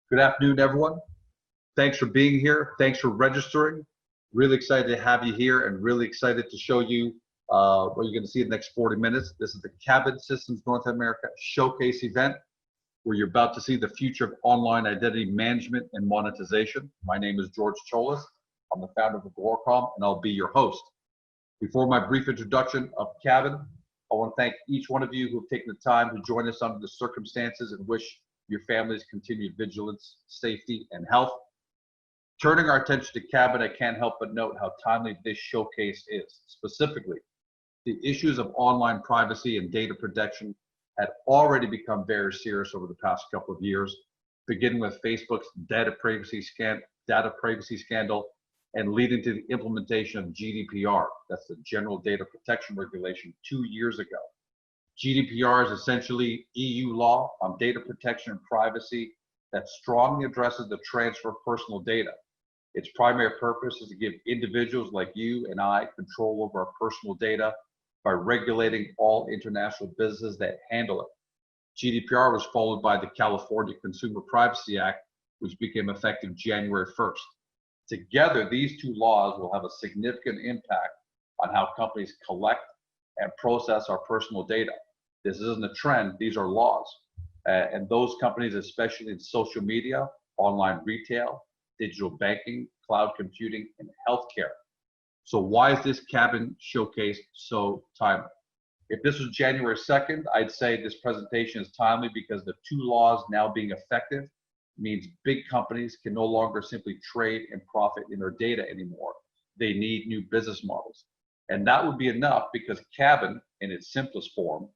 Good afternoon, everyone. Thanks for being here. Thanks for registering. Really excited to have you here and really excited to show you what you're going to see in the next 40 minutes. This is the KABN Systems North America Showcase event where you're about to see the future of online identity management and monetization. My name is George Cholas. I'm the founder of Agoracom, and I'll be your host. Before my brief introduction of KABN, I want to thank each one of you who have taken the time to join us under the circumstances and wish your family's continued vigilance, safety, and health. Turning our attention to KABN, I can't help but note how timely this showcase is. Specifically, the issues of online privacy and data protection had already become very serious over the past couple of years, beginning with Facebook's data privacy scandal and leading to the implementation of GDPR. That's the General Data Protection Regulation 2 years ago. GDPR is essentially EU law on data protection and privacy that strongly addresses the transfer of personal data. Its primary purpose is to give individuals like you and I control over our personal data by regulating all international businesses that handle it. GDPR was followed by the California Consumer Privacy Act, which became effective January 1st. Together, these two laws will have a significant impact on how companies collect and process our personal data. This isn't a trend, these are laws. And those companies, especially in social media, online retail, digital banking, cloud computing, and healthcare. So why is this KABN showcase so timely? If this was January 2nd, I'd say this presentation is timely because the two laws now being effective means big companies can no longer simply trade and profit in their data anymore. They need new business models. And that would be enough because KABN, in its simplest form,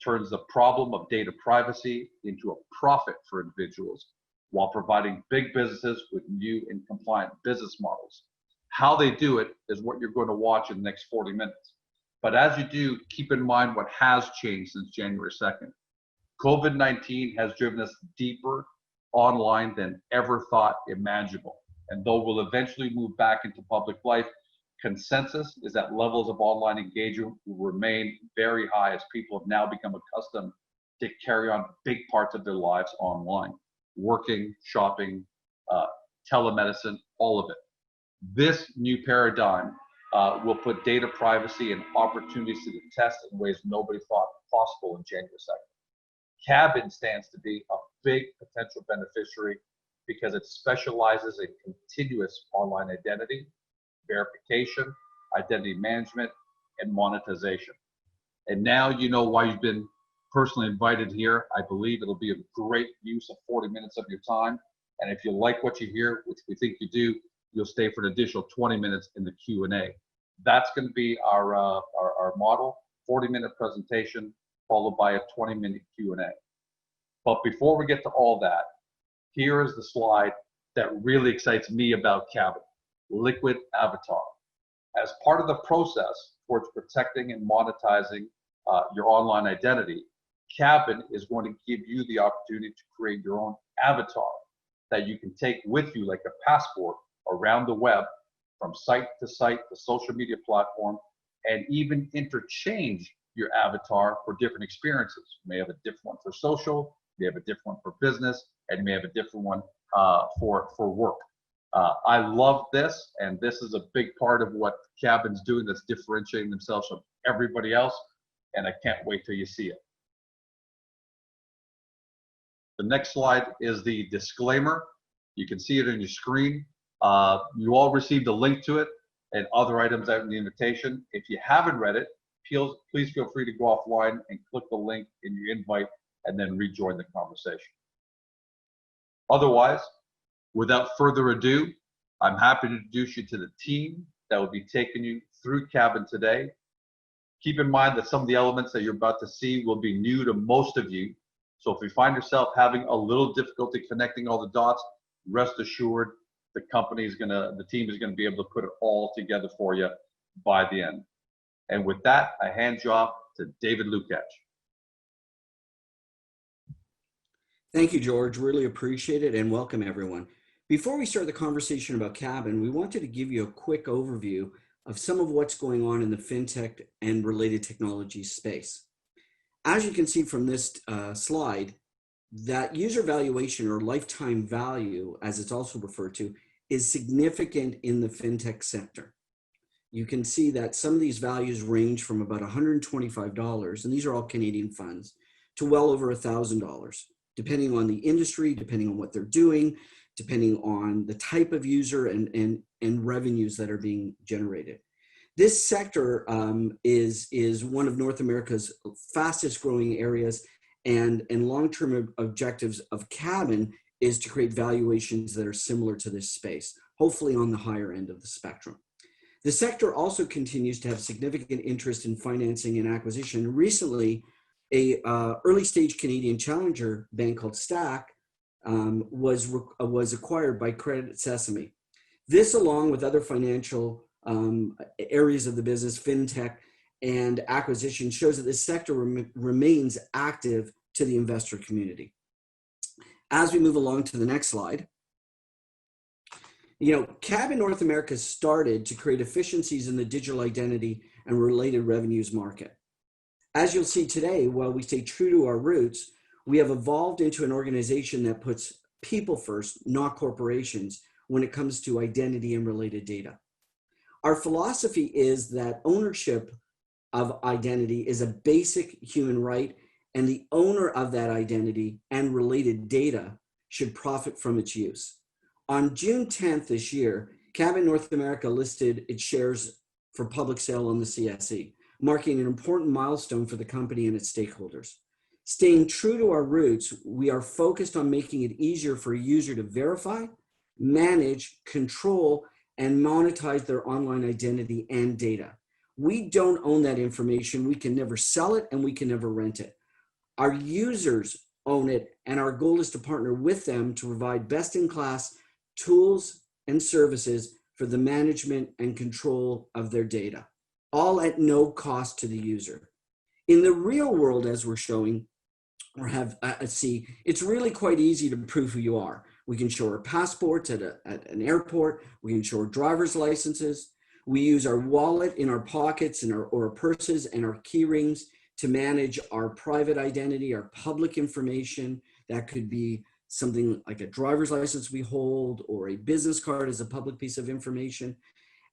turns the problem of data privacy into a profit for individuals while providing big businesses with new and compliant business models. How they do it is what you're going to watch in the next 40 minutes. But as you do, keep in mind what has changed since January 2nd. COVID-19 has driven us deeper online than ever thought imaginable. And though we'll eventually move back into public life, consensus is that levels of online engagement will remain very high as people have now become accustomed to carry on big parts of their lives online, working, shopping, telemedicine, all of it. This new paradigm will put data privacy and opportunities to the test in ways nobody thought possible in January 2nd. KABN stands to be a big potential beneficiary because it specializes in continuous online identity, verification, identity management, and monetization. And now you know why you've been personally invited here. I believe it'll be a great use of 40 minutes of your time. And if you like what you hear, which we think you do, you'll stay for an additional 20 minutes in the Q&A. That's going to be our model, 40-minute presentation, followed by a 20-minute Q&A. But before we get to all that, here is the slide that really excites me about KABN. Liquid Avatar. As part of the process towards protecting and monetizing your online identity, KABN is going to give you the opportunity to create your own avatar that you can take with you like a passport around the web from site to social media platform, and even interchange your avatar for different experiences. You may have a different one for social, you may have a different one for business, and you may have a different one for work. I love this, and this is a big part of what KABN's doing that's differentiating themselves from everybody else, and I can't wait till you see it. The next slide is the disclaimer. You can see it on your screen. You all received a link to it and other items out in the invitation. If you haven't read it, please feel free to go offline and click the link in your invite and then rejoin the conversation. Otherwise, without further ado, I'm happy to introduce you to the team that will be taking you through KABN today. Keep in mind that some of the elements that you're about to see will be new to most of you. So if you find yourself having a little difficulty connecting all the dots, rest assured the team is gonna be able to put it all together for you by the end. And with that, I hand you off to David Lukacs. Thank you, George. Really appreciate it, and welcome everyone. Before we start the conversation about KABN, we wanted to give you a quick overview of some of what's going on in the fintech and related technology space. As you can see from this slide, that user valuation or lifetime value, as it's also referred to, is significant in the fintech sector. You can see that some of these values range from about $125, and these are all Canadian funds, to well over $1,000, depending on the industry, depending on what they're doing, depending on the type of user and revenues that are being generated. This sector is one of North America's fastest growing areas, and long-term objectives of KABN is to create valuations that are similar to this space, hopefully on the higher end of the spectrum. The sector also continues to have significant interest in financing and acquisition. Recently, a early stage Canadian challenger bank called Stack was acquired by Credit Sesame. This, along with other financial areas of the business, fintech and acquisition, shows that this sector remains active to the investor community. As we move along to the next slide, KABN North America started to create efficiencies in the digital identity and related revenues market. As you'll see today, while we stay true to our roots, we have evolved into an organization that puts people first, not corporations, when it comes to identity and related data. Our philosophy is that ownership of identity is a basic human right, and the owner of that identity and related data should profit from its use. On June 10th this year, KABN North America listed its shares for public sale on the CSE, marking an important milestone for the company and its stakeholders. Staying true to our roots, we are focused on making it easier for a user to verify, manage, control, and monetize their online identity and data. We don't own that information. We can never sell it, and we can never rent it. Our users own it, and our goal is to partner with them to provide best-in-class tools and services for the management and control of their data, all at no cost to the user. In the real world, as we're showing, or see, it's really quite easy to prove who you are. We can show our passports at an airport. We can show our driver's licenses. We use our wallet in our pockets and our purses and our key rings to manage our private identity, our public information. That could be something like a driver's license we hold, or a business card as a public piece of information,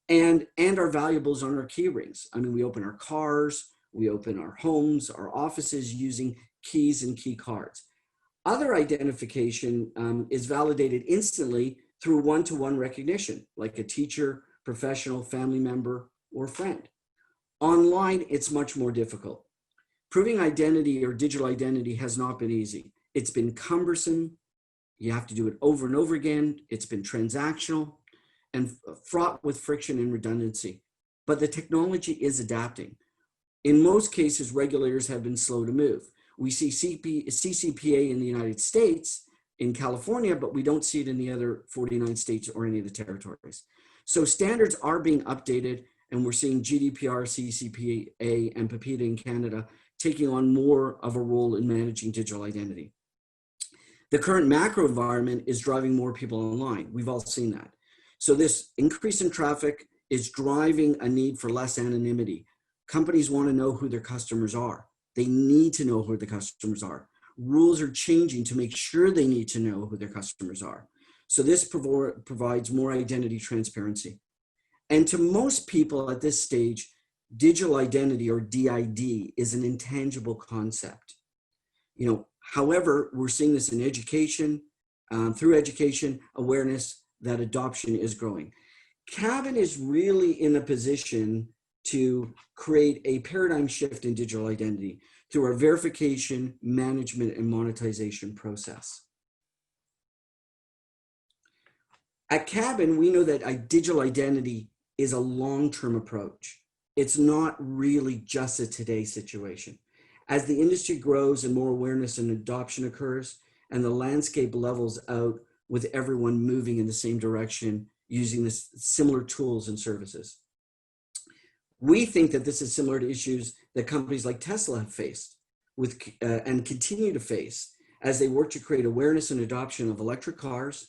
and our valuables on our key rings. I mean, we open our cars, we open our homes, our offices using keys and key cards. Other identification is validated instantly through one-to-one recognition, like a teacher, professional, family member, or friend. Online, it's much more difficult. Proving identity or digital identity has not been easy. It's been cumbersome. You have to do it over and over again. It's been transactional and fraught with friction and redundancy. But the technology is adapting. In most cases, regulators have been slow to move. We see CCPA in the United States, in California, but we don't see it in the other 49 states or any of the territories. So standards are being updated, and we're seeing GDPR, CCPA, and PIPEDA in Canada taking on more of a role in managing digital identity. The current macro environment is driving more people online. We've all seen that. So this increase in traffic is driving a need for less anonymity. Companies want to know who their customers are. They need to know who the customers are. Rules are changing to make sure they need to know who their customers are. So this provides more identity transparency. And to most people at this stage, digital identity, or DID, is an intangible concept. However, we're seeing this in education, through education awareness, that adoption is growing. KABN is really in a position to create a paradigm shift in digital identity through our verification, management, and monetization process. At KABN, we know that digital identity is a long-term approach. It's not really just a today situation. As the industry grows and more awareness and adoption occurs, and the landscape levels out with everyone moving in the same direction using similar tools and services. We think that this is similar to issues that companies like Tesla have faced and continue to face as they work to create awareness and adoption of electric cars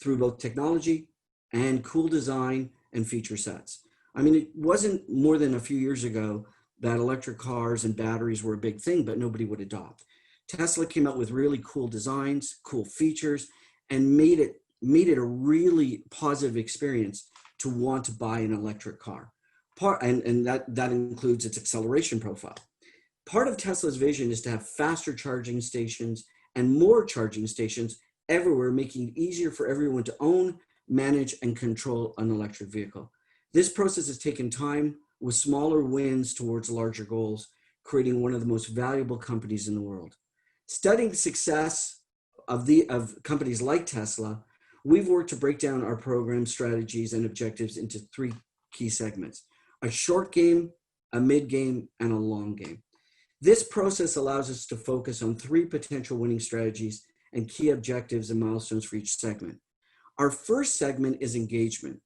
through both technology and cool design and feature sets. I mean, it wasn't more than a few years ago that electric cars and batteries were a big thing, but nobody would adopt. Tesla came out with really cool designs, cool features, and made it a really positive experience to want to buy an electric car. And that includes its acceleration profile. Part of Tesla's vision is to have faster charging stations and more charging stations everywhere, making it easier for everyone to own, manage, and control an electric vehicle. This process has taken time, with smaller wins towards larger goals, creating one of the most valuable companies in the world. Studying the success of companies like Tesla, we've worked to break down our program strategies and objectives into 3 key segments: a short game, a mid game, and a long game. This process allows us to focus on 3 potential winning strategies and key objectives and milestones for each segment. Our first segment is engagement,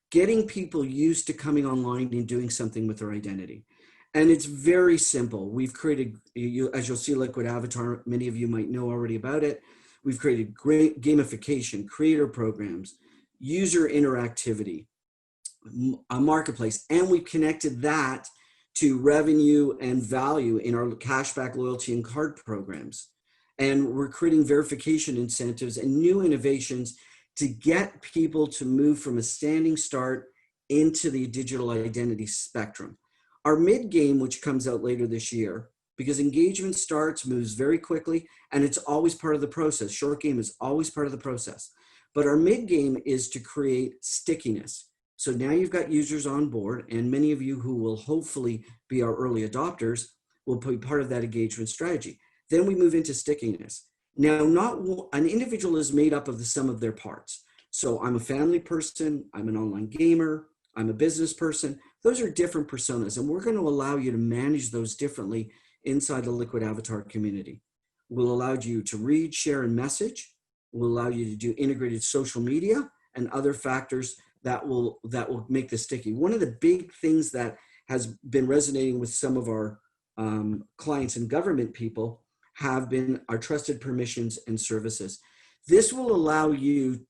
getting people used to coming online and doing something with their identity. And it's very simple. We've created, as you'll see, Liquid Avatar, many of you might know already about it. We've created great gamification, creator programs, user interactivity, a marketplace, and we've connected that to revenue and value in our cashback, loyalty, and card programs. And we're creating verification incentives and new innovations to get people to move from a standing start into the digital identity spectrum. Our mid game, which comes out later this year, because engagement starts, moves very quickly, and it's always part of the process. Short game is always part of the process. But our mid game is to create stickiness. So now you've got users on board, and many of you who will hopefully be our early adopters will be part of that engagement strategy. Then we move into stickiness. Now, not an individual is made up of the sum of their parts. So I'm a family person, I'm an online gamer, I'm a business person. Those are different personas, and we're going to allow you to manage those differently inside the Liquid Avatar community. We'll allow you to read, share, and message. We'll allow you to do integrated social media and other factors that will make this sticky. One of the big things that has been resonating with some of our clients and government people have been our trusted permissions and services. This will allow you,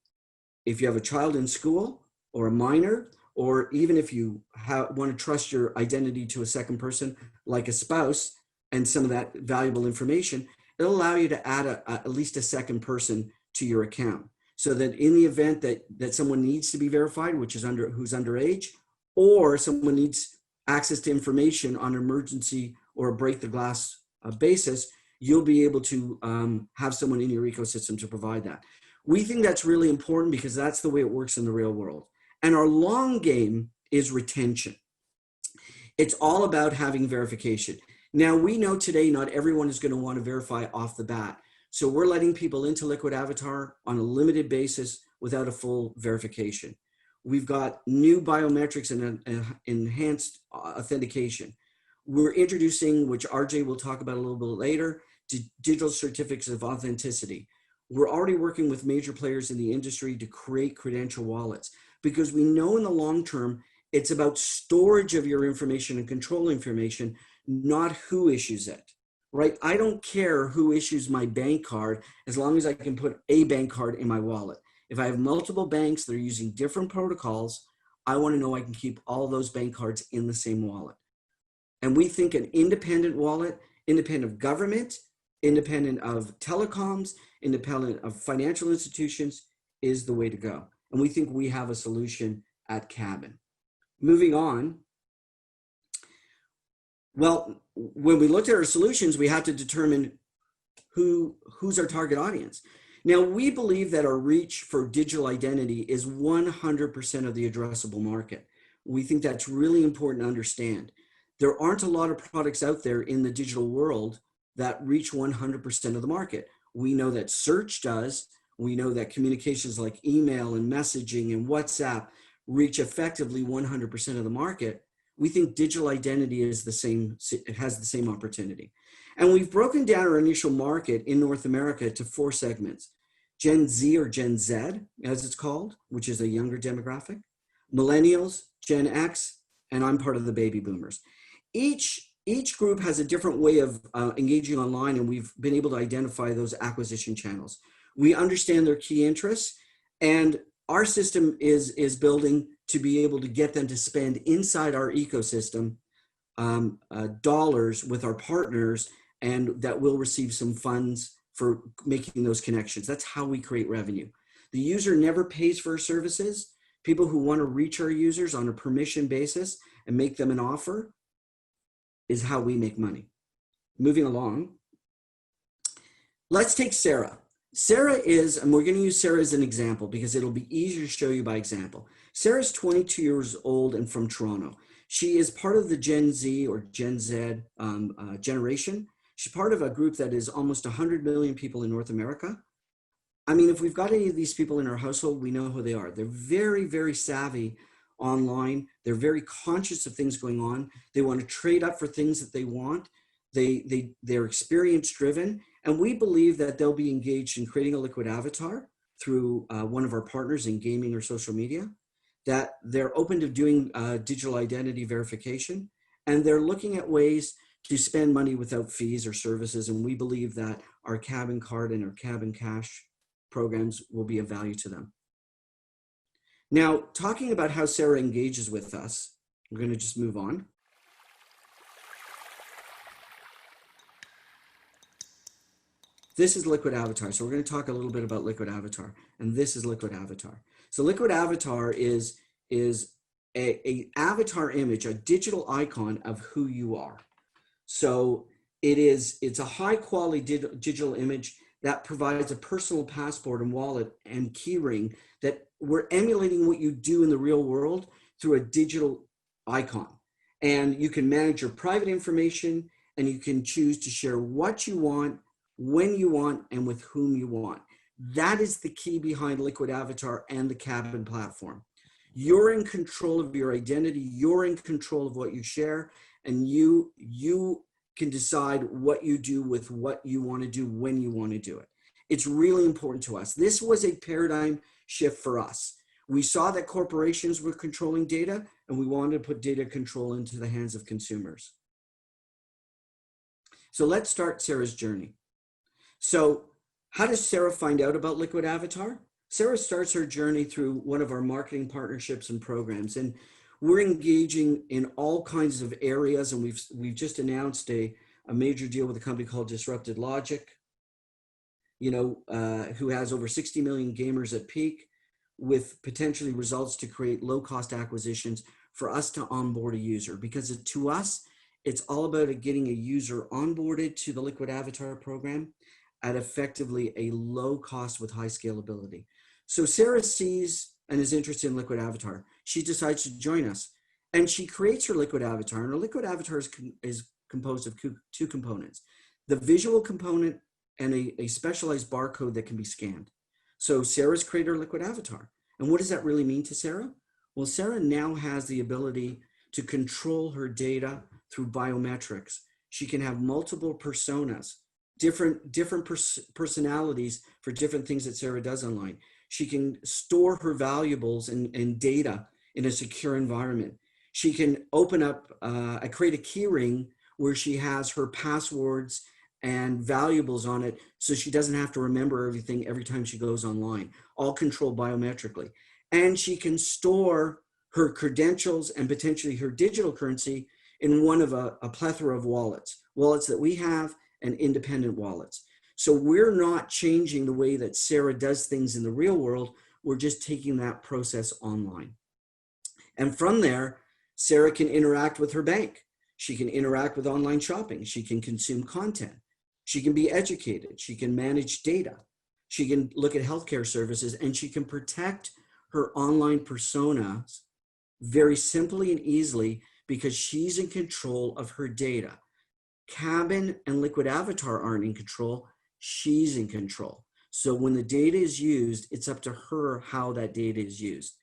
if you have a child in school or a minor, or even if you want to trust your identity to a second person, like a spouse, and some of that valuable information, it'll allow you to add at least a second person to your account. So that in the event that someone needs to be verified, who's underage, or someone needs access to information on an emergency or a break the glass basis, you'll be able to have someone in your ecosystem to provide that. We think that's really important because that's the way it works in the real world. And our long game is retention. It's all about having verification. Now, we know today not everyone is going to want to verify off the bat. So we're letting people into Liquid Avatar on a limited basis without a full verification. We've got new biometrics and enhanced authentication. We're introducing, which RJ will talk about a little bit later, digital certificates of authenticity. We're already working with major players in the industry to create credential wallets because we know in the long term, it's about storage of your information and control information, not who issues it, right? I don't care who issues my bank card as long as I can put a bank card in my wallet. If I have multiple banks that are using different protocols, I want to know I can keep all those bank cards in the same wallet. And we think an independent wallet, independent of government, independent of telecoms, independent of financial institutions is the way to go. And we think we have a solution at KABN. Moving on. Well, when we looked at our solutions, we had to determine who's our target audience. Now, we believe that our reach for digital identity is 100% of the addressable market. We think that's really important to understand. There aren't a lot of products out there in the digital world that reach 100% of the market. We know that search does. We know that communications like email and messaging and WhatsApp reach effectively 100% of the market. We think digital identity is the same, it has the same opportunity. And we've broken down our initial market in North America to 4 segments. Gen Z or Gen Z, as it's called, which is a younger demographic, millennials, Gen X, and I'm part of the baby boomers. Each group has a different way of engaging online, and we've been able to identify those acquisition channels. We understand their key interests, and our system is building to be able to get them to spend inside our ecosystem dollars with our partners and that will receive some funds for making those connections. That's how we create revenue. The user never pays for our services. People who want to reach our users on a permission basis and make them an offer is how we make money. Moving along. Let's take Sarah. Sarah is, and we're going to use Sarah as an example because it'll be easier to show you by example. Sarah's 22 years old and from Toronto. She is part of the Gen Z or Gen Z generation. She's part of a group that is almost 100 million people in North America. I mean, if we've got any of these people in our household, we know who they are. They're very, very savvy online. They're very conscious of things going on. They want to trade up for things that they want. They're experience driven. And we believe that they'll be engaged in creating a liquid avatar through one of our partners in gaming or social media, that they're open to doing digital identity verification, and they're looking at ways to spend money without fees or services. And we believe that our KABN card and our KABN cash programs will be of value to them. Now, talking about how Sarah engages with us, we're going to just move on. This is Liquid Avatar. So we're going to talk a little bit about Liquid Avatar, and this is Liquid Avatar. So Liquid Avatar is a avatar image, a digital icon of who you are. So it's a high quality digital image that provides a personal passport and wallet and keyring that we're emulating what you do in the real world through a digital icon. And you can manage your private information, and you can choose to share what you want, when you want, and with whom you want. That is the key behind Liquid Avatar and the KABN platform. You're in control of your identity, you're in control of what you share, and you can decide what you do with what you want to do when you want to do it. It's really important to us. This was a paradigm shift for us. We saw that corporations were controlling data, and we wanted to put data control into the hands of consumers. So let's start Sarah's journey. So how does Sarah find out about Liquid Avatar? Sarah starts her journey through one of our marketing partnerships and programs, and we're engaging in all kinds of areas. And we've just announced a major deal with a company called Disrupted Logic, who has over 60 million gamers at peak, with potentially results to create low-cost acquisitions for us to onboard a user. Because to us, it's all about getting a user onboarded to the Liquid Avatar program at effectively a low cost with high scalability. So Sarah sees and is interested in Liquid Avatar. She decides to join us, and she creates her Liquid Avatar. And her Liquid Avatar is composed of two components: the visual component and a specialized barcode that can be scanned. So Sarah's created her Liquid Avatar. And what does that really mean to Sarah? Well, Sarah now has the ability to control her data through biometrics. She can have multiple personas, different personalities for different things that Sarah does online. She can store her valuables and data in a secure environment. She can open up, create a keyring where she has her passwords and valuables on it, so she doesn't have to remember everything every time she goes online, all controlled biometrically. And she can store her credentials and potentially her digital currency in one of a plethora of wallets that we have, and independent wallets. So we're not changing the way that Sarah does things in the real world. We're just taking that process online. And from there, Sarah can interact with her bank. She can interact with online shopping. She can consume content. She can be educated. She can manage data. She can look at healthcare services, and she can protect her online personas very simply and easily because she's in control of her data. KABN and Liquid Avatar aren't in control. She's in control. So when the data is used, it's up to her how that data is used.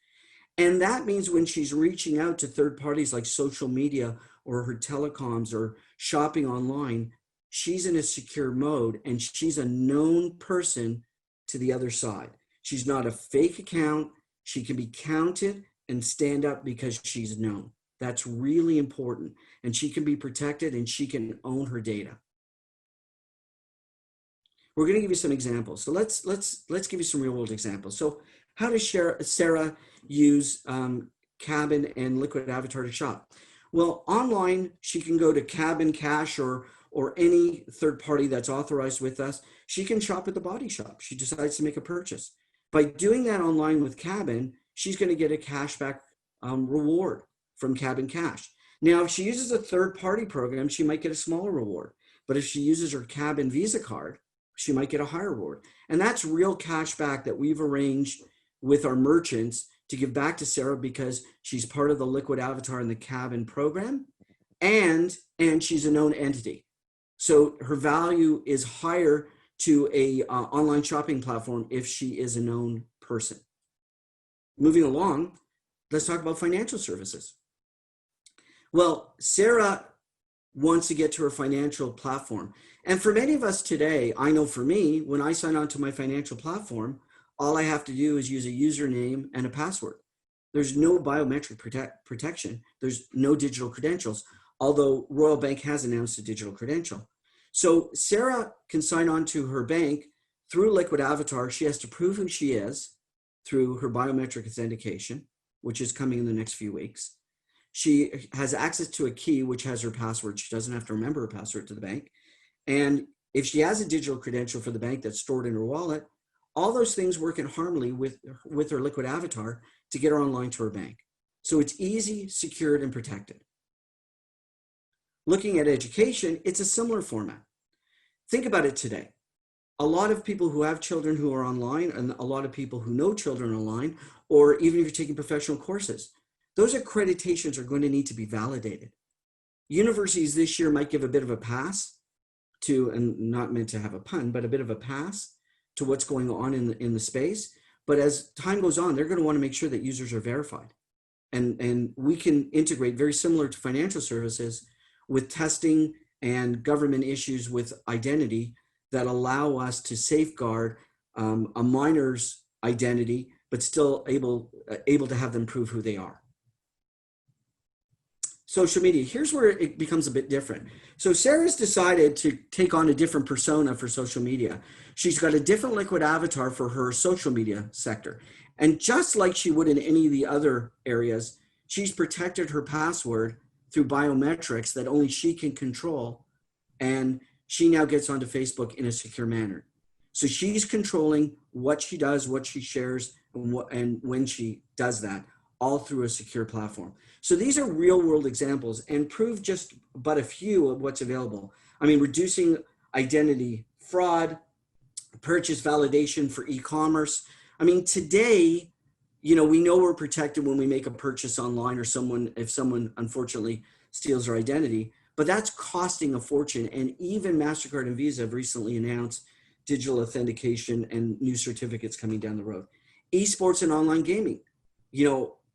And that means when she's reaching out to third parties like social media or her telecoms or shopping online, she's in a secure mode, and she's a known person to the other side. She's not a fake account. She can be counted and stand up because she's known. That's really important. And she can be protected, and she can own her data. We're going to give you some examples. So let's give you some real world examples. So how does Sarah use KABN and Liquid Avatar to shop? Well, online, she can go to KABN Cash or or any third party that's authorized with us, she can shop at the body shop. She decides to make a purchase. By doing that online with KABN, she's going to get a cashback reward from KABN Cash. Now, if she uses a third-party program, she might get a smaller reward. But if she uses her KABN Visa card, she might get a higher reward. And that's real cash back that we've arranged with our merchants to give back to Sarah because she's part of the Liquid Avatar in the KABN program, and she's a known entity. So her value is higher to a online shopping platform if she is a known person. Moving along, let's talk about financial services. Well, Sarah wants to get to her financial platform. And for many of us today, I know for me, when I sign on to my financial platform, all I have to do is use a username and a password. There's no biometric protection. There's no digital credentials, although Royal Bank has announced a digital credential. So Sarah can sign on to her bank through Liquid Avatar. She has to prove who she is through her biometric authentication, which is coming in the next few weeks. She has access to a key, which has her password. She doesn't have to remember her password to the bank. And if she has a digital credential for the bank that's stored in her wallet, all those things work in harmony with her Liquid Avatar to get her online to her bank. So it's easy, secured, and protected. Looking at education, it's a similar format. Think about it today. A lot of people who have children who are online, and a lot of people who know children online, or even if you're taking professional courses, those accreditations are going to need to be validated. Universities this year might give a bit of a pass to, and not meant to have a pun, but a bit of a pass to what's going on in the space. But as time goes on, they're going to want to make sure that users are verified. And we can integrate very similar to financial services with testing and government issues with identity that allow us to safeguard a minor's identity, but still able to have them prove who they are. Social media, here's where it becomes a bit different. So Sarah's decided to take on a different persona for social media. She's got a different Liquid Avatar for her social media sector. And just like she would in any of the other areas, she's protected her password through biometrics that only she can control. And she now gets onto Facebook in a secure manner. So she's controlling what she does, what she shares, and when she does that, all through a secure platform. So these are real world examples and prove just but a few of what's available. I mean, reducing identity fraud, purchase validation for e-commerce. I mean, today, we know we're protected when we make a purchase online or if someone unfortunately steals our identity, but that's costing a fortune. And even MasterCard and Visa have recently announced digital authentication and new certificates coming down the road. Esports and online gaming,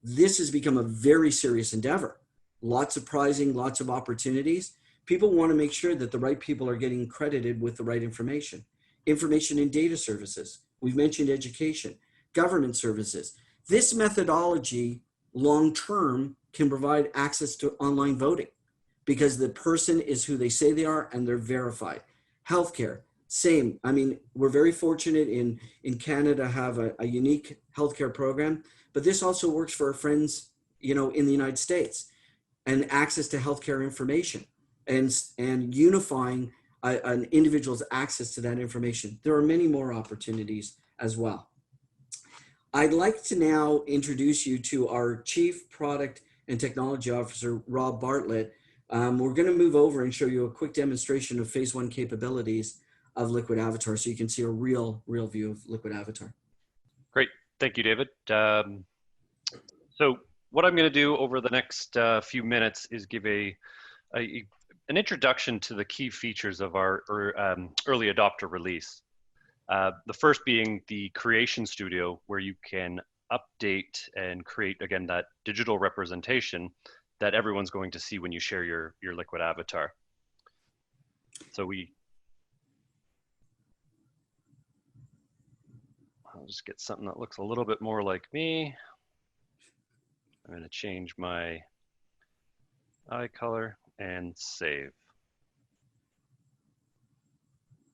this has become a very serious endeavor. Lots of prizing, lots of opportunities. People want to make sure that the right people are getting credited with the right information. Information and data services. We've mentioned education, government services. This methodology long-term can provide access to online voting because the person is who they say they are and they're verified. Healthcare, same. I mean, we're very fortunate in Canada have a unique healthcare program, but this also works for our friends, in the United States, and access to healthcare information and unifying an individual's access to that information. There are many more opportunities as well. I'd like to now introduce you to our Chief Product and Technology Officer, Rob Bartlett. We're going to move over and show you a quick demonstration of phase 1 capabilities of Liquid Avatar so you can see a real view of Liquid Avatar. Great. Thank you, David. So what I'm going to do over the next few minutes is give an introduction to the key features of our early adopter release. The first being the Creation Studio, where you can update and create, again, that digital representation that everyone's going to see when you share your Liquid Avatar. So I'll just get something that looks a little bit more like me. I'm going to change my eye color and save.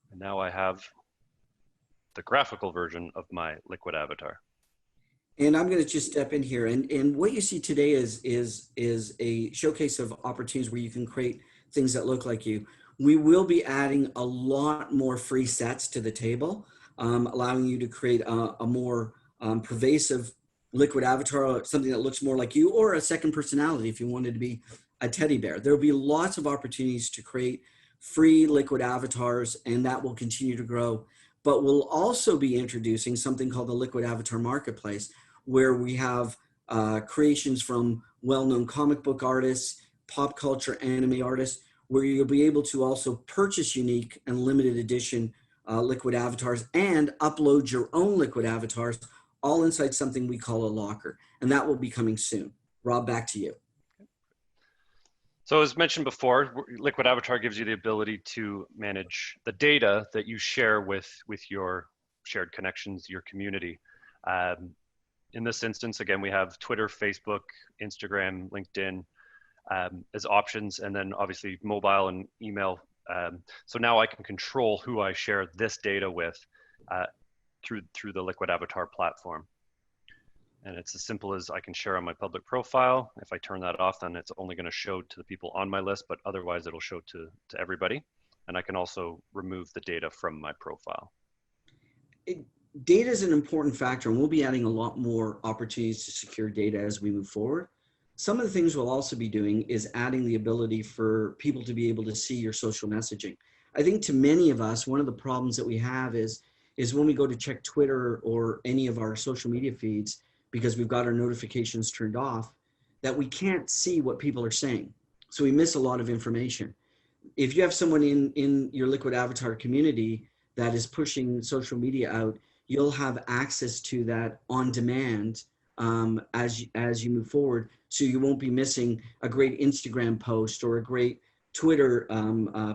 And now I have the graphical version of my Liquid Avatar. And I'm going to just step in here. And what you see today is a showcase of opportunities where you can create things that look like you. We will be adding a lot more free sets to the table, allowing you to create a more pervasive liquid avatar, something that looks more like you, or a second personality if you wanted to be a teddy bear. There will be lots of opportunities to create free liquid avatars, and that will continue to grow. But we'll also be introducing something called the Liquid Avatar Marketplace, where we have creations from well-known comic book artists, pop culture anime artists, where you'll be able to also purchase unique and limited edition liquid avatars and upload your own liquid avatars, all inside something we call a locker. And that will be coming soon. Rob, back to you. So as mentioned before, Liquid Avatar gives you the ability to manage the data that you share with your shared connections, your community. In this instance, again, we have Twitter, Facebook, Instagram, LinkedIn as options, and then obviously mobile and email. So now I can control who I share this data with through the Liquid Avatar platform. And it's as simple as I can share on my public profile. If I turn that off, then it's only going to show to the people on my list, but otherwise it'll show to everybody. And I can also remove the data from my profile. Data is an important factor, and we'll be adding a lot more opportunities to secure data as we move forward. Some of the things we'll also be doing is adding the ability for people to be able to see your social messaging. I think to many of us, one of the problems that we have is when we go to check Twitter or any of our social media feeds, because we've got our notifications turned off, that we can't see what people are saying. So we miss a lot of information. If you have someone in your Liquid Avatar community that is pushing social media out, you'll have access to that on demand as you move forward. So you won't be missing a great Instagram post or a great Twitter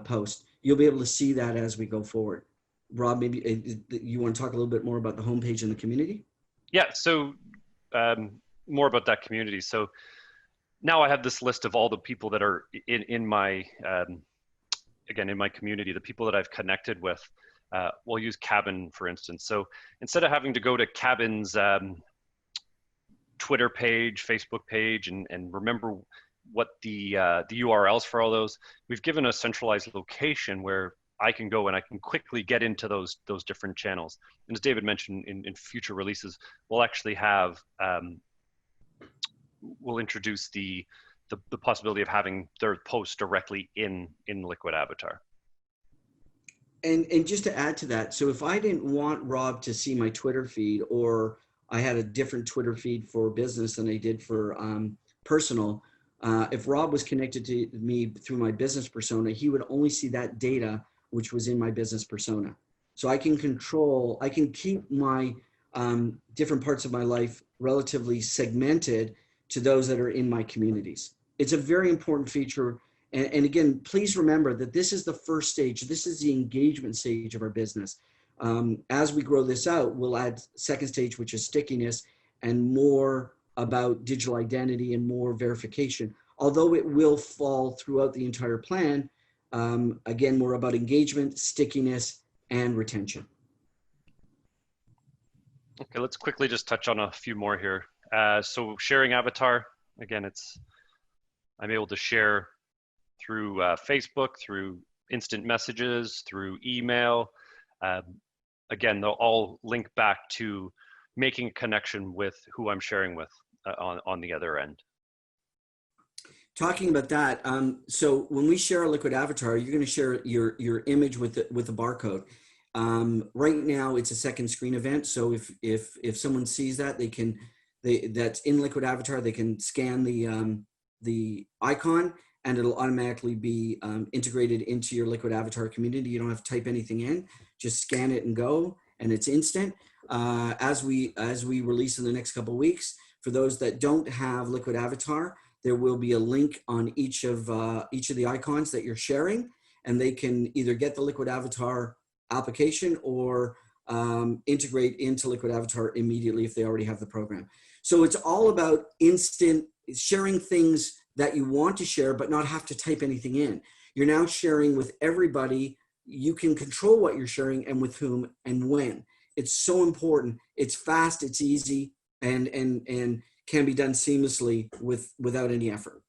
post. You'll be able to see that as we go forward. Rob, maybe you want to talk a little bit more about the homepage and the community? Yeah, so more about that community. So now I have this list of all the people that are in my, again, in my community, the people that I've connected with. We'll use KABN, for instance. So instead of having to go to KABN's Twitter page, Facebook page, and remember what the URLs for all those, we've given a centralized location where I can go and I can quickly get into those different channels. And as David mentioned, in future releases, we'll actually have, we'll introduce the possibility of having their posts directly in Liquid Avatar. And just to add to that, so if I didn't want Rob to see my Twitter feed, or I had a different Twitter feed for business than I did for personal, if Rob was connected to me through my business persona, he would only see that data which was in my business persona. So I can control, I can keep my different parts of my life relatively segmented to those that are in my communities. It's a very important feature. And again, please remember that this is the first stage. This is the engagement stage of our business. As we grow this out, we'll add second stage, which is stickiness, and more about digital identity and more verification. Although it will fall throughout the entire plan, again, more about engagement, stickiness, and retention. Okay, let's quickly just touch on a few more here. So sharing avatar, again, I'm able to share through Facebook, through instant messages, through email. Again, they'll all link back to making a connection with who I'm sharing with on the other end. Talking about that, so when we share a Liquid Avatar, you're going to share your image with the barcode. Right now, it's a second screen event. So if someone sees that, that's in Liquid Avatar, they can scan the icon, and it'll automatically be integrated into your Liquid Avatar community. You don't have to type anything in; just scan it and go, and it's instant. As we release in the next couple of weeks, for those that don't have Liquid Avatar, there will be a link on each of the icons that you're sharing, and they can either get the Liquid Avatar application or integrate into Liquid Avatar immediately if they already have the program. So it's all about instant sharing things that you want to share, but not have to type anything in. You're now sharing with everybody. You can control what you're sharing and with whom and when. It's so important. It's fast, it's easy, and can be done seamlessly without any effort.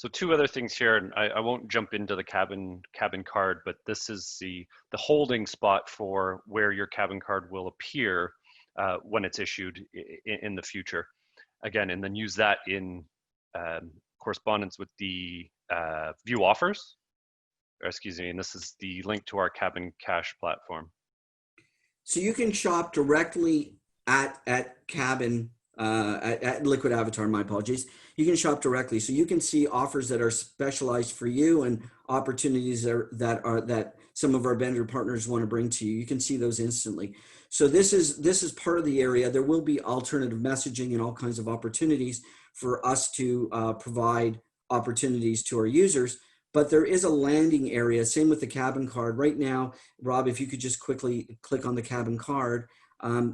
So two other things here, and I won't jump into the cabin card, but this is the holding spot for where your cabin card will appear when it's issued in the future. Again, and then use that in correspondence with the view offers, or excuse me, and this is the link to our Cabin Cash platform. So you can shop directly at Cabin, at Liquid Avatar, my apologies. You can shop directly. So you can see offers that are specialized for you and opportunities that some of our vendor partners want to bring to you. You can see those instantly. So this is part of the area. There will be alternative messaging and all kinds of opportunities for us to provide opportunities to our users. But there is a landing area, same with the cabin card. Right now, Rob, if you could just quickly click on the cabin card,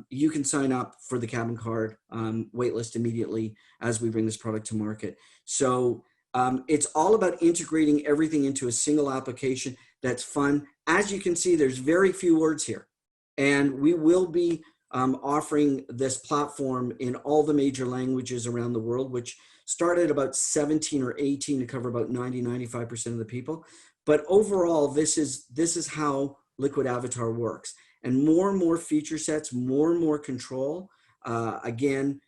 you can sign up for the cabin card waitlist immediately as we bring this product to market. So it's all about integrating everything into a single application that's fun. As you can see, there's very few words here. And we will be offering this platform in all the major languages around the world, which started about 17 or 18 to cover about 95% of the people. But overall, this is how Liquid Avatar works. And more feature sets, more and more control. Again,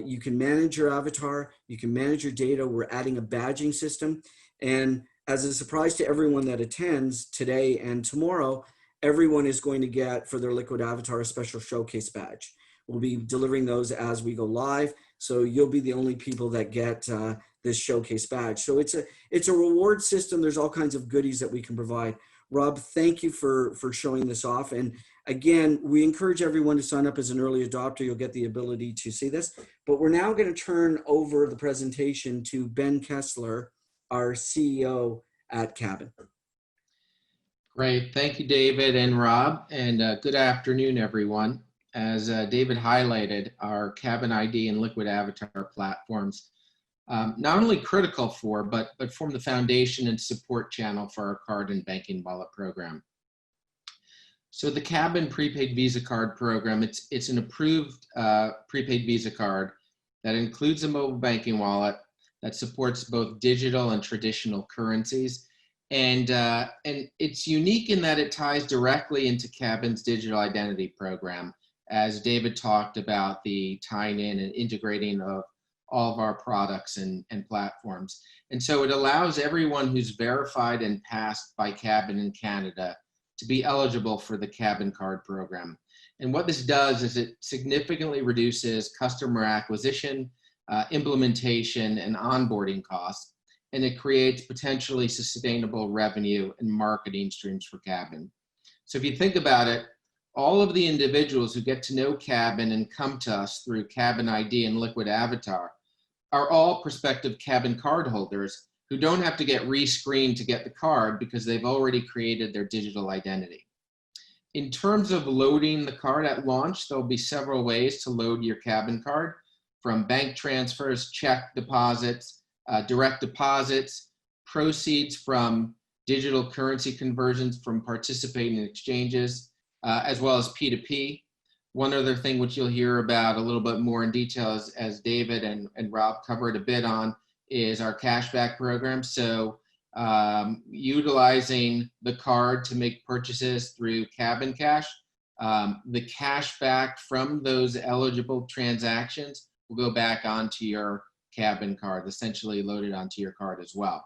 you can manage your avatar, you can manage your data. We're adding a badging system. And as a surprise to everyone that attends today and tomorrow, everyone is going to get for their Liquid Avatar a special showcase badge. We'll be delivering those as we go live. So you'll be the only people that get this showcase badge. So it's a reward system. There's all kinds of goodies that we can provide. Rob, thank you for showing this off. And again, we encourage everyone to sign up as an early adopter. You'll get the ability to see this. But we're now going to turn over the presentation to Ben Kessler, our CEO at KABN. Great. Thank you, David and Rob. And good afternoon, everyone. As David highlighted, our KABN ID and Liquid Avatar platforms, not only critical for, but form the foundation and support channel for our card and banking wallet program. So the KABN prepaid Visa card program, it's an approved prepaid Visa card that includes a mobile banking wallet that supports both digital and traditional currencies. And it's unique in that it ties directly into KABN's digital identity program, as David talked about the tying in and integrating of all of our products and platforms. And so it allows everyone who's verified and passed by KABN in Canada to be eligible for the KABN card program. And what this does is it significantly reduces customer acquisition, implementation, and onboarding costs, and it creates potentially sustainable revenue and marketing streams for KABN. So if you think about it, all of the individuals who get to know KABN and come to us through KABN ID and Liquid Avatar are all prospective KABN card holders who don't have to get rescreened to get the card because they've already created their digital identity. In terms of loading the card at launch, there'll be several ways to load your KABN card, from bank transfers, check deposits, direct deposits, proceeds from digital currency conversions from participating exchanges, as well as P2P. One other thing which you'll hear about a little bit more in detail as David and Rob covered a bit on is our cashback program. So utilizing the card to make purchases through KABN Cash, the cashback from those eligible transactions will go back onto your KABN card, essentially loaded onto your card as well.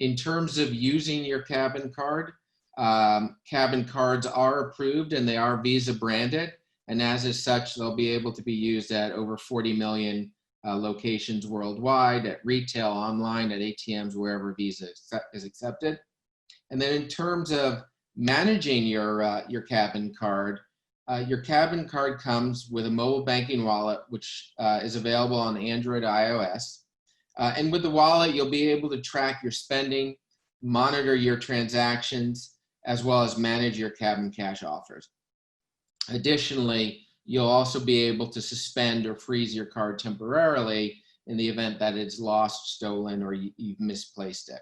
In terms of using your KABN card, KABN cards are approved and they are Visa branded, and as such, they'll be able to be used at over 40 million locations worldwide, at retail, online, at ATMs, wherever Visa is accepted. And then in terms of managing your KABN card comes with a mobile banking wallet, which is available on Android, iOS. And with the wallet, you'll be able to track your spending, monitor your transactions, as well as manage your KABN Cash offers. Additionally, you'll also be able to suspend or freeze your card temporarily in the event that it's lost, stolen, or you've misplaced it.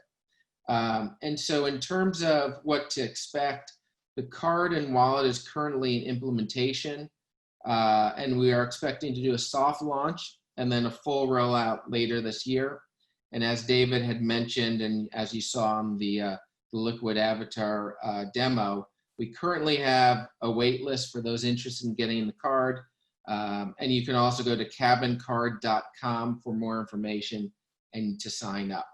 And so in terms of what to expect, the card and wallet is currently in implementation, and we are expecting to do a soft launch and then a full rollout later this year. And as David had mentioned, and as you saw on the Liquid Avatar demo, we currently have a wait list for those interested in getting the card. And you can also go to KABNcard.com for more information and to sign up.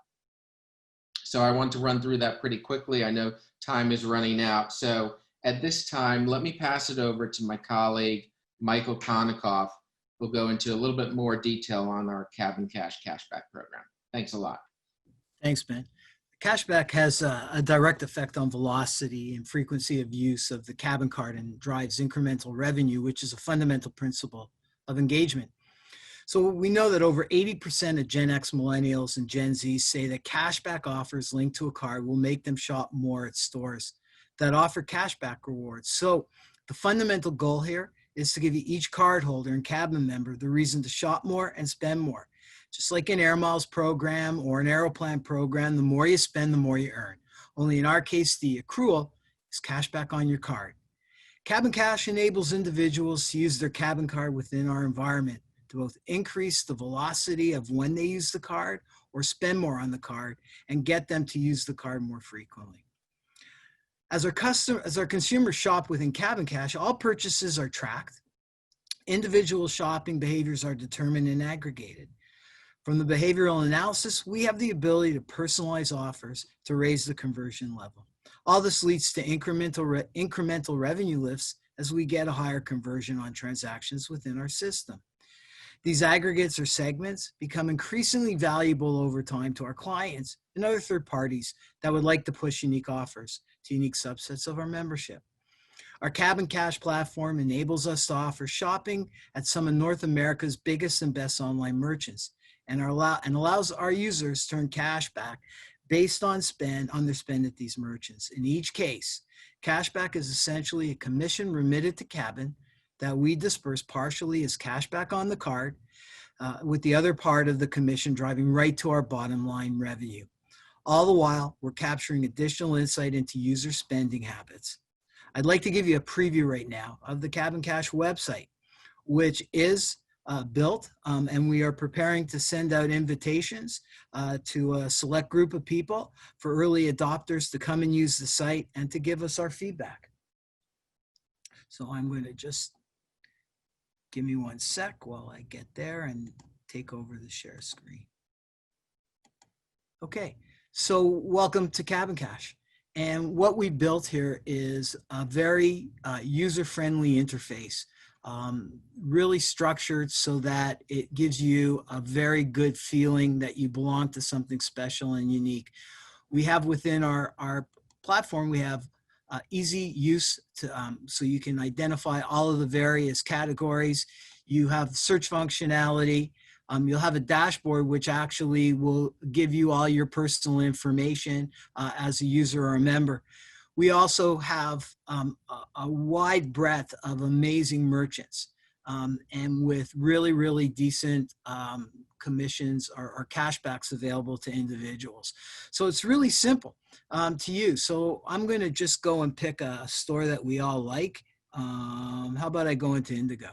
So I want to run through that pretty quickly. I know time is running out. So at this time, let me pass it over to my colleague, Michael Konikoff, who'll go into a little bit more detail on our KABN Cash cashback program. Thanks a lot. Thanks, Ben. Cashback has a direct effect on velocity and frequency of use of the KABN card and drives incremental revenue, which is a fundamental principle of engagement. So we know that over 80% of Gen X millennials and Gen Z say that cashback offers linked to a card will make them shop more at stores that offer cashback rewards. So the fundamental goal here is to give each cardholder and KABN member the reason to shop more and spend more. Just like an Air Miles program or an Aeroplan program, the more you spend, the more you earn. Only in our case, the accrual is cashback on your card. KABN Cash enables individuals to use their KABN card within our environment to both increase the velocity of when they use the card or spend more on the card and get them to use the card more frequently. As our consumers shop within KABN Cash, all purchases are tracked. Individual shopping behaviors are determined and aggregated. From the behavioral analysis, we have the ability to personalize offers to raise the conversion level. All this leads to incremental revenue lifts as we get a higher conversion on transactions within our system. These aggregates or segments become increasingly valuable over time to our clients and other third parties that would like to push unique offers to unique subsets of our membership. Our KABN Cash platform enables us to offer shopping at some of North America's biggest and best online merchants and allows our users to earn cash back based on their spend at these merchants. In each case, cashback is essentially a commission remitted to KABN that we disperse partially as cashback on the card, with the other part of the commission driving right to our bottom line revenue. All the while, we're capturing additional insight into user spending habits. I'd like to give you a preview right now of the KABN Cash website, which is built, and we are preparing to send out invitations to a select group of people for early adopters to come and use the site and to give us our feedback. So I'm going to just give me 1 sec while I get there and take over the share screen. Okay, so welcome to KABN Cash. And what we built here is a very user-friendly interface, really structured so that it gives you a very good feeling that you belong to something special and unique. We have within our platform, we have easy use to, so you can identify all of the various categories. You have search functionality. You'll have a dashboard which actually will give you all your personal information as a user or a member. We also have a wide breadth of amazing merchants and with really, really decent commissions or cashbacks available to individuals. So it's really simple to use. So I'm going to just go and pick a store that we all like. How about I go into Indigo?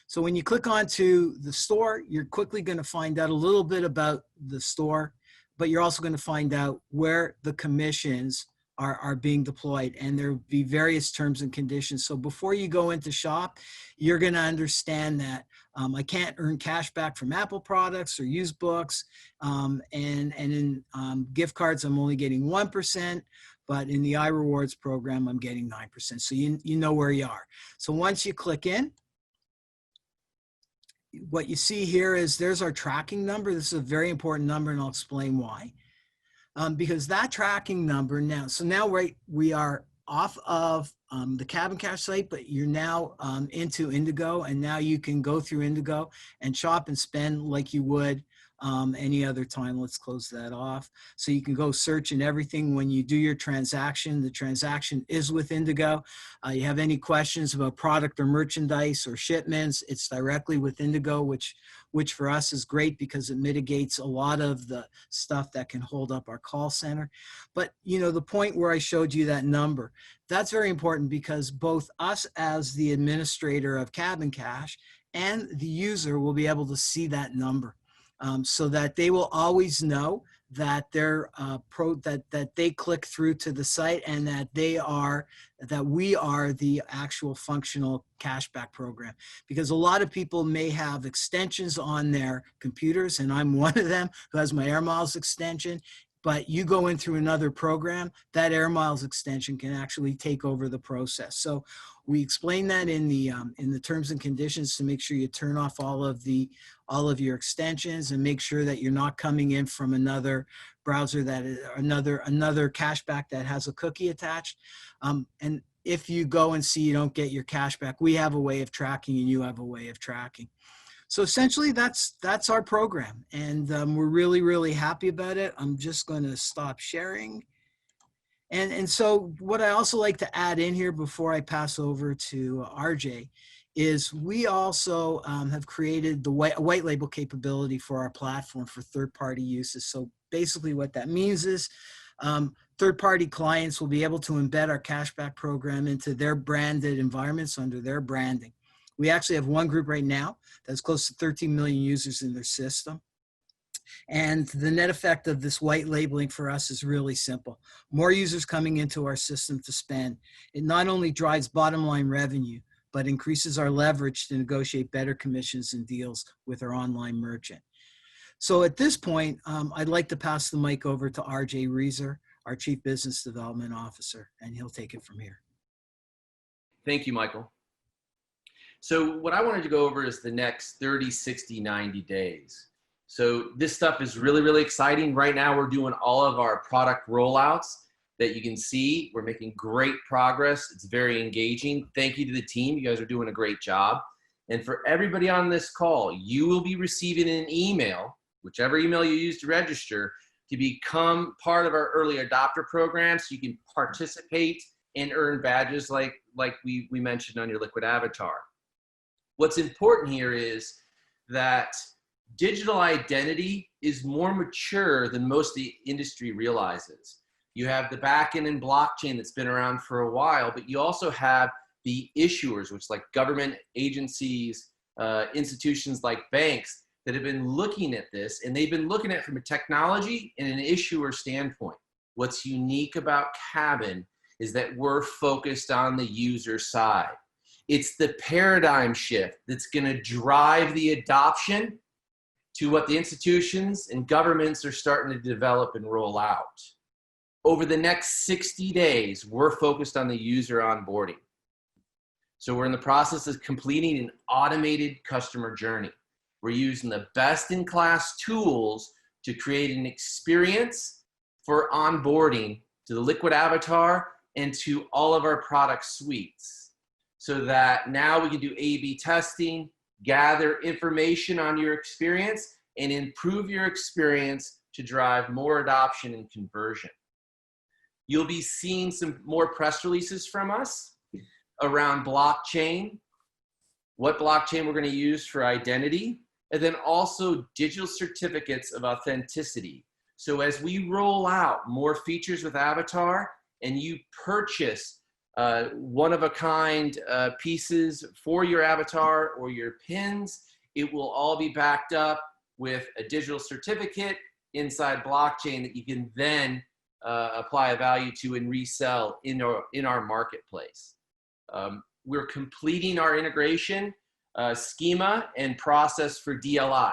So when you click onto the store, you're quickly going to find out a little bit about the store, but you're also going to find out where the commissions are being deployed, and there will be various terms and conditions. So before you go into shop, you're going to understand that I can't earn cash back from Apple products or used books, and in gift cards, I'm only getting 1%, but in the iRewards program, I'm getting 9%. So you know where you are. So once you click in, what you see here is there's our tracking number. This is a very important number, and I'll explain why. Because that tracking number now, so now we are off of the KABN Cash site, but you're now into Indigo, and now you can go through Indigo and shop and spend like you would any other time. Let's close that off. So you can go search and everything. When you do your transaction, the transaction is with Indigo. You have any questions about product or merchandise or shipments, it's directly with Indigo, which for us is great because it mitigates a lot of the stuff that can hold up our call center. But you know, the point where I showed you that number, that's very important because both us as the administrator of KABN Cash and the user will be able to see that number. so that they will always know that they're that they click through to the site and that we are the actual functional cashback program. Because a lot of people may have extensions on their computers, and I'm one of them who has my Air Miles extension. But you go in through another program, that Air Miles extension can actually take over the process. So we explain that in the terms and conditions to make sure you turn off all of your extensions and make sure that you're not coming in from another browser that is another cashback that has a cookie attached. And if you go and see you don't get your cashback, we have a way of tracking and you have a way of tracking. So essentially, that's our program, and we're really, really happy about it. I'm just going to stop sharing. And so what I also like to add in here before I pass over to RJ is we also have created the white label capability for our platform for third-party uses. So basically what that means is third-party clients will be able to embed our cashback program into their branded environments under their branding. We actually have one group right now that's close to 13 million users in their system. And the net effect of this white labeling for us is really simple. More users coming into our system to spend. It not only drives bottom line revenue, but increases our leverage to negotiate better commissions and deals with our online merchant. So at this point, I'd like to pass the mic over to RJ Reeser, our Chief Business Development Officer, and he'll take it from here. Thank you, Michael. So what I wanted to go over is the next 30, 60, 90 days. So this stuff is really, really exciting. Right now, we're doing all of our product rollouts that you can see. We're making great progress. It's very engaging. Thank you to the team. You guys are doing a great job. And for everybody on this call, you will be receiving an email, whichever email you use to register, to become part of our early adopter program so you can participate and earn badges like we mentioned on your Liquid Avatar. What's important here is that digital identity is more mature than most of the industry realizes. You have the backend and blockchain that's been around for a while, but you also have the issuers, which like government agencies, institutions like banks that have been looking at this, and they've been looking at it from a technology and an issuer standpoint. What's unique about KABN is that we're focused on the user side. It's the paradigm shift that's going to drive the adoption to what the institutions and governments are starting to develop and roll out. Over the next 60 days, we're focused on the user onboarding. So we're in the process of completing an automated customer journey. We're using the best-in-class tools to create an experience for onboarding to the Liquid Avatar and to all of our product suites, so that now we can do A/B testing, gather information on your experience, and improve your experience to drive more adoption and conversion. You'll be seeing some more press releases from us around blockchain, what blockchain we're going to use for identity, and then also digital certificates of authenticity. So as we roll out more features with Avatar and you purchase one-of-a-kind pieces for your avatar or your pins, it will all be backed up with a digital certificate inside blockchain that you can then apply a value to and resell in our marketplace. We're completing our integration schema and process for DLI.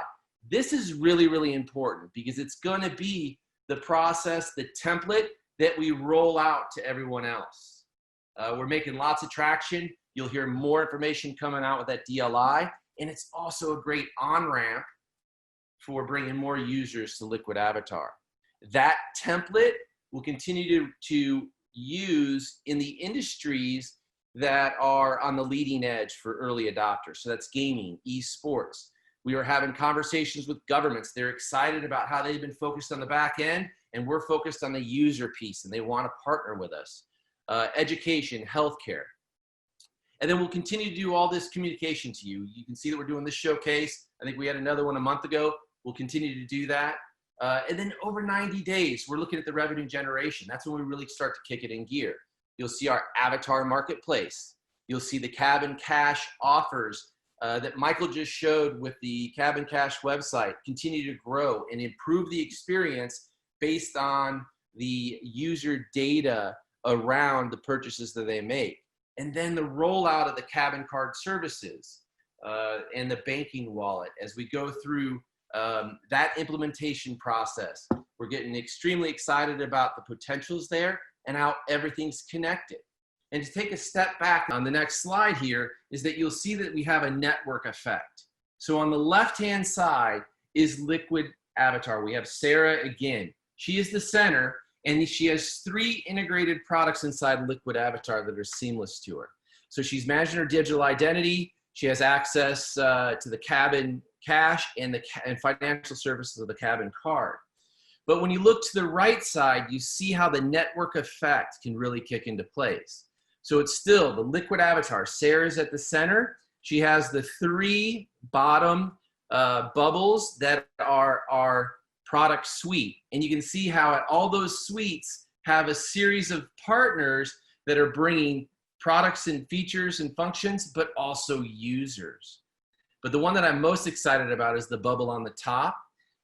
This is really, really important because it's going to be the process, the template that we roll out to everyone else. We're making lots of traction. You'll hear more information coming out with that DLI, and it's also a great on-ramp for bringing more users to Liquid Avatar. That template will continue to use in the industries that are on the leading edge for early adopters. So that's gaming, esports. We are having conversations with governments. They're excited about how they've been focused on the back end, and we're focused on the user piece, and they want to partner with us. Education, healthcare. And then we'll continue to do all this communication to you. You can see that we're doing this showcase. I think we had another one a month ago. We'll continue to do that. And then over 90 days, we're looking at the revenue generation. That's when we really start to kick it in gear. You'll see our avatar marketplace. You'll see the KABN Cash offers that Michael just showed with the KABN Cash website continue to grow and improve the experience based on the user data around the purchases that they make. And then the rollout of the KABN card services and the banking wallet as we go through that implementation process. We're getting extremely excited about the potentials there and how everything's connected. And to take a step back on the next slide here is that you'll see that we have a network effect. So on the left-hand side is Liquid Avatar. We have Sarah again. She is the center, and she has 3 integrated products inside Liquid Avatar that are seamless to her. So she's managing her digital identity. She has access to the KABN Cash and financial services of the KABN card. But when you look to the right side, you see how the network effect can really kick into place. So it's still the Liquid Avatar. Sarah's at the center. She has the 3 bottom bubbles that are our product suite. And you can see how all those suites have a series of partners that are bringing products and features and functions, but also users. But the one that I'm most excited about is the bubble on the top,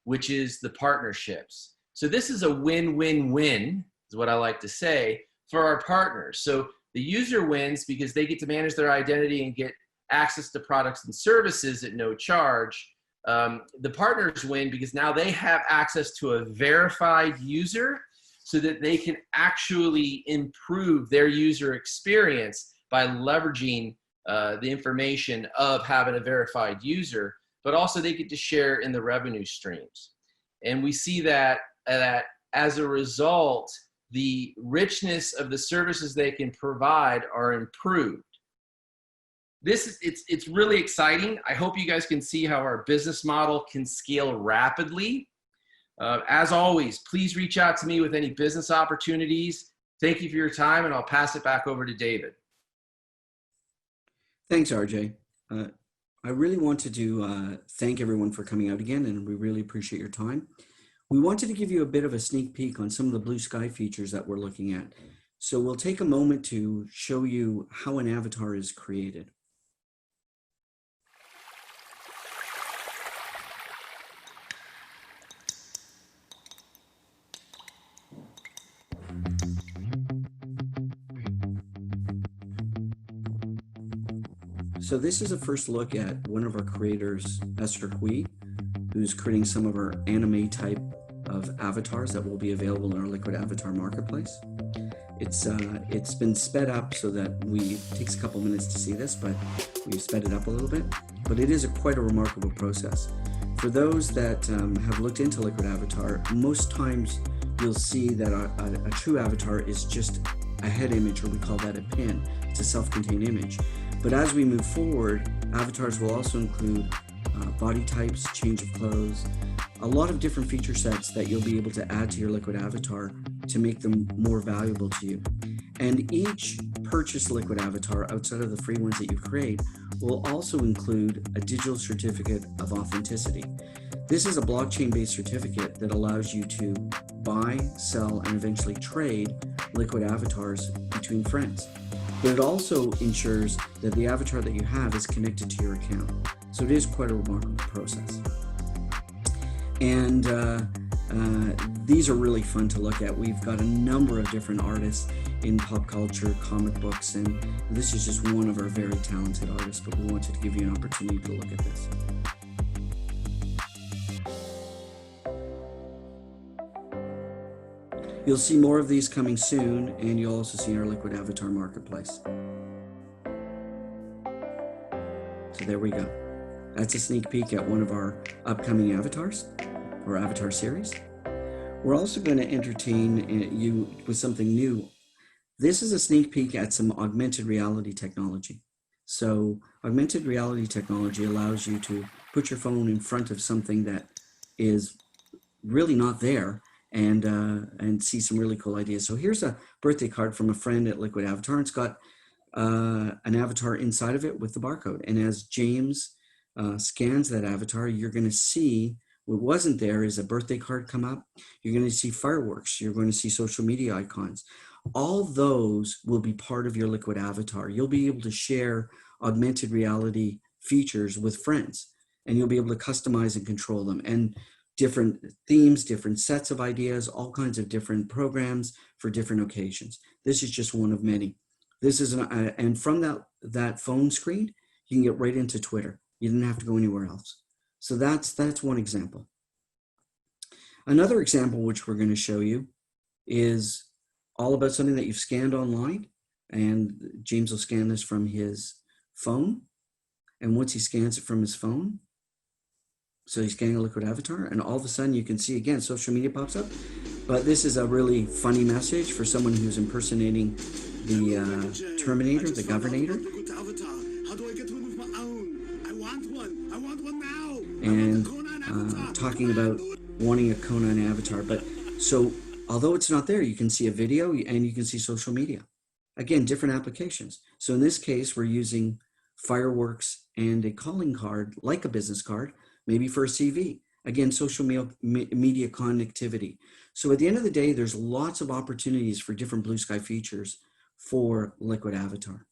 which is the partnerships. So this is a win-win-win, is what I like to say, for our partners. So the user wins because they get to manage their identity and get access to products and services at no charge. The partners win because now they have access to a verified user so that they can actually improve their user experience by leveraging the information of having a verified user, but also they get to share in the revenue streams. And we see that as a result, the richness of the services they can provide are improved. It's really exciting. I hope you guys can see how our business model can scale rapidly. As always, please reach out to me with any business opportunities. Thank you for your time, and I'll pass it back over to David. Thanks, RJ. I really wanted to thank everyone for coming out again, and we really appreciate your time. We wanted to give you a bit of a sneak peek on some of the blue sky features that we're looking at. So we'll take a moment to show you how an avatar is created. So this is a first look at one of our creators, Esther Hui, who's creating some of our anime type of avatars that will be available in our Liquid Avatar marketplace. It's been sped up so that it takes a couple minutes to see this, but we've sped it up a little bit. But it is quite a remarkable process. For those that have looked into Liquid Avatar, most times you'll see that a true avatar is just a head image, or we call that a pin. It's a self-contained image. But as we move forward, avatars will also include body types, change of clothes, a lot of different feature sets that you'll be able to add to your Liquid Avatar to make them more valuable to you. And each purchased Liquid Avatar outside of the free ones that you create will also include a digital certificate of authenticity. This is a blockchain-based certificate that allows you to buy, sell, and eventually trade Liquid Avatars between friends. But it also ensures that the avatar that you have is connected to your account. So it is quite a remarkable process. And these are really fun to look at. We've got a number of different artists in pop culture, comic books, and this is just one of our very talented artists, but we wanted to give you an opportunity to look at this. You'll see more of these coming soon, and you'll also see our Liquid Avatar marketplace. So there we go. That's a sneak peek at one of our upcoming avatars, or avatar series. We're also going to entertain you with something new. This is a sneak peek at some augmented reality technology. So augmented reality technology allows you to put your phone in front of something that is really not there, and see some really cool ideas. So here's a birthday card from a friend at Liquid Avatar. It's got an avatar inside of it with the barcode. And as James scans that avatar, you're going to see what wasn't there is a birthday card come up. You're going to see fireworks. You're going to see social media icons. All those will be part of your Liquid Avatar. You'll be able to share augmented reality features with friends, and you'll be able to customize and control them, and different themes, different sets of ideas, all kinds of different programs for different occasions. This is just one of many. This is and from that phone screen, you can get right into Twitter. You didn't have to go anywhere else. So that's one example. Another example, which we're going to show you, is all about something that you've scanned online. And James will scan this from his phone. And once he scans it from his phone, so he's scanning a liquid avatar, and all of a sudden you can see again, social media pops up. But this is a really funny message for someone who's impersonating the Terminator, the Governator. And talking about wanting a Conan avatar. But so although it's not there, you can see a video and you can see social media. Again, different applications. So in this case, we're using fireworks and a calling card, like a business card, maybe for a CV. Again, social media connectivity. So at the end of the day, there's lots of opportunities for different blue sky features for Liquid Avatar.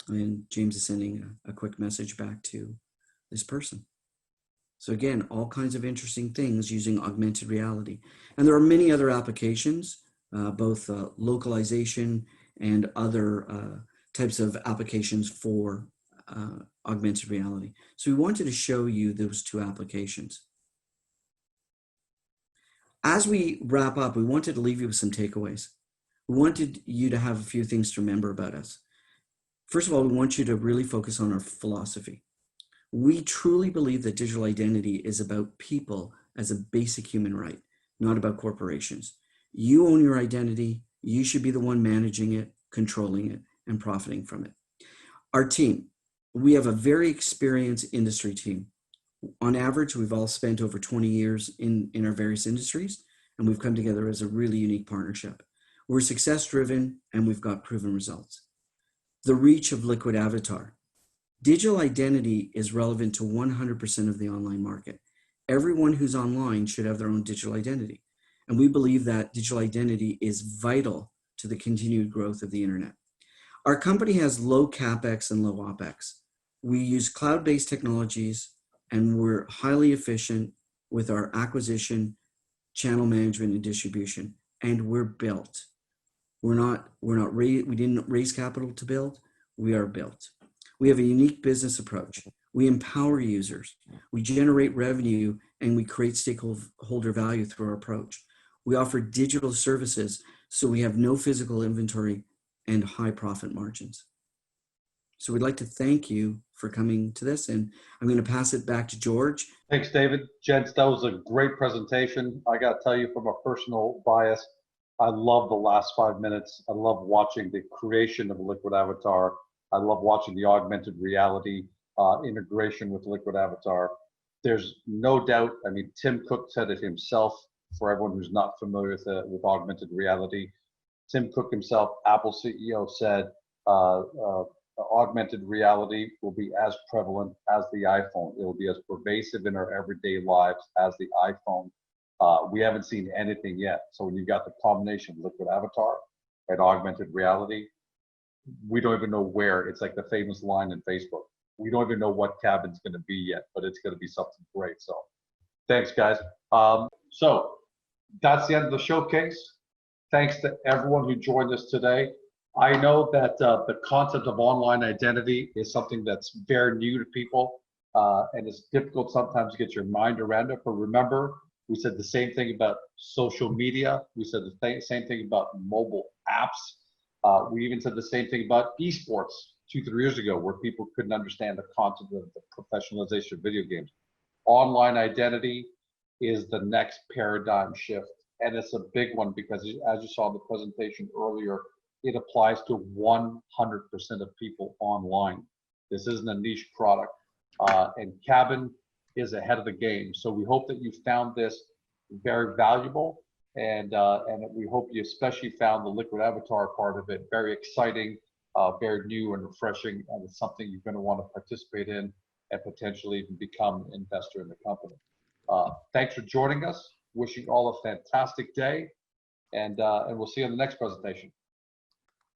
And James is sending a quick message back to this person. So again, all kinds of interesting things using augmented reality. And there are many other applications, both localization and other types of applications for augmented reality. So we wanted to show you those two applications. As we wrap up, we wanted to leave you with some takeaways. We wanted you to have a few things to remember about us. First of all, we want you to really focus on our philosophy. We truly believe that digital identity is about people as a basic human right, not about corporations. You own your identity. You should be the one managing it, controlling it, and profiting from it. Our team, we have a very experienced industry team. On average, we've all spent over 20 years in our various industries, and we've come together as a really unique partnership. We're success-driven, and we've got proven results. The reach of Liquid Avatar. Digital identity is relevant to 100% of the online market. Everyone who's online should have their own digital identity. And we believe that digital identity is vital to the continued growth of the internet. Our company has low CapEx and low OpEx. We use cloud-based technologies, and we're highly efficient with our acquisition, channel management, and distribution. And we're built. We didn't raise capital to build. We are built. We have a unique business approach. We empower users. We generate revenue, and we create stakeholder value through our approach. We offer digital services, so we have no physical inventory and high profit margins. So we'd like to thank you for coming to this, and I'm going to pass it back to George. Thanks, David. Gents, that was a great presentation. I got to tell you, from a personal bias, I love the last 5 minutes. I love watching the creation of Liquid Avatar. I love watching the augmented reality integration with Liquid Avatar. There's no doubt, I mean, Tim Cook said it himself, for everyone who's not familiar with augmented reality. Tim Cook himself, Apple CEO, said augmented reality will be as prevalent as the iPhone. It will be as pervasive in our everyday lives as the iPhone. We haven't seen anything yet. So when you got the combination of Liquid Avatar and augmented reality, we don't even know where. It's like the famous line in Facebook. We don't even know what KABN's going to be yet, but it's going to be something great. So thanks, guys. So that's the end of the showcase. Thanks to everyone who joined us today. I know that the concept of online identity is something that's very new to people, and it's difficult sometimes to get your mind around it. But remember, we said the same thing about social media. We said the same thing about mobile apps. We even said the same thing about esports 2-3 years ago, where people couldn't understand the concept of the professionalization of video games. Online identity is the next paradigm shift. And it's a big one because, as you saw in the presentation earlier, it applies to 100% of people online. This isn't a niche product. And KABN is ahead of the game. So we hope that you found this very valuable. And we hope you especially found the Liquid Avatar part of it very exciting, very new and refreshing, and it's something you're going to want to participate in and potentially even become an investor in the company. Thanks for joining us. Wishing all a fantastic day, and we'll see you in the next presentation.